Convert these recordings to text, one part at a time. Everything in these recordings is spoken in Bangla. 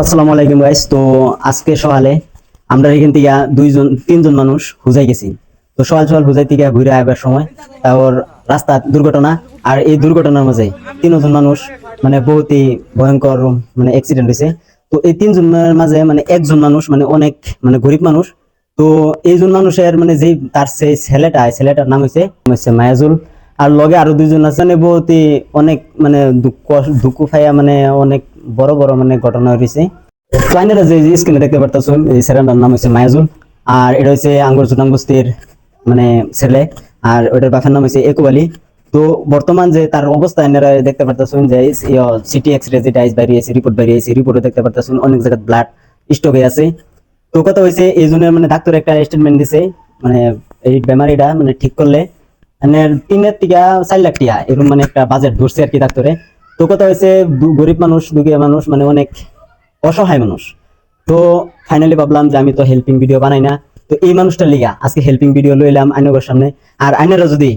আসসালামু আলাইকুম গাইস। তো আজকে সকালে আমরা এখান থেকে তিনজন মানুষ হুজাই গেছি। তো সকাল সকাল হুজাই থেকে ঘুরে আসার সময় তারপর রাস্তা দুর্ঘটনা, আর এই দুর্ঘটনার মাঝে তিনজন মানুষ মানে বহুতই ভয়ঙ্কর মানে অ্যাক্সিডেন্ট হয়েছে। তো এই তিনজনের মাঝে মানে একজন মানুষ মানে অনেক মানে গরিব মানুষ। তো এইজন মানুষের মানে যেই তার সেই ছেলেটার নাম হচ্ছে মায়াজুল। আর লগে আরো দুইজন আছে মানে বহুতই অনেক মানে দুঃখ পাইয়া মানে অনেক বড় বড় মানে ঘটনা হয়েছে। ক্লাইনেরা যে স্ক্রিনে দেখতে পারতেছেন এই ছেলেটার নাম হচ্ছে মায়াজুল। আর এটা হচ্ছে আঙ্গুর জুটাং বস্তির মানে ছেলে। আর ওটার বাপের নাম হচ্ছে একুব আলী। তো বর্তমান যে তার অবস্থা এনারা দেখতে পারতেছেন যে সিটি এক্সরে যেটা বেরিয়েছে, রিপোর্ট বেরিয়েছে, রিপোর্টে দেখতে পারতেছেন অনেক জায়গায় ব্লাড স্টক হয়ে আছে। তো কথা হয়েছে এই জন্য মানে ডাক্তার একটা স্টেটমেন্ট দিছে মানে এই বেমারিটা মানে ঠিক করলে মানে 3 থেকে 4 লাখ টাকা এরকম মানে একটা বাজেট ধরছে আর কি ডাক্তারে। তো কথা হয়েছে গরিব মানুষ, দুঃখী মানুষ মানে অনেক অসহায় মানুষ। তো ফাইনালি ভাবলাম যে আমি তো হেল্পিং ভিডিও বানাই না, তো এই মানুষটার লিগা আজকে হেল্পিং ভিডিও লইলাম আইনগর সামনে। আর আইনারা যদি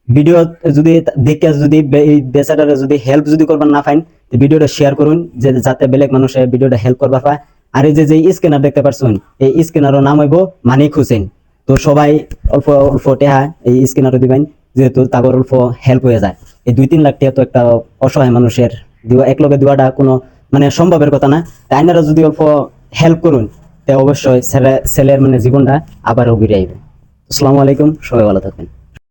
ভিডিও যদি দেখে যদি এই বেচারারে যদি হেল্প যদি করবার না পাইন, ভিডিওটা শেয়ার করুন যে যাতে বেলেগ মানুষের ভিডিওটা হেল্প করবার পায়। আর এই যে স্ক্যানার দেখতে পারছেন এই স্ক্যানারের নাম হইব মানিক হোসেন। তো সবাই অল্প অল্প টেহা এই স্ক্যানারে দিবেন, যেহেতু তাগর অল্প হেল্প হয়ে যায়। এই 2-3 লাখ টাকা তো একটা অসহায় মানুষের দিওয়া এক লগে দেওয়াটা কোনো মানে সম্ভবের কথা না। তাই আপনারা যদি অল্প হেল্প করুন তে অবশ্যই ছেলের মানে জীবনটা আবারও ঘুরে আইবে। আসসালামু আলাইকুম, সবাই ভালো থাকবেন।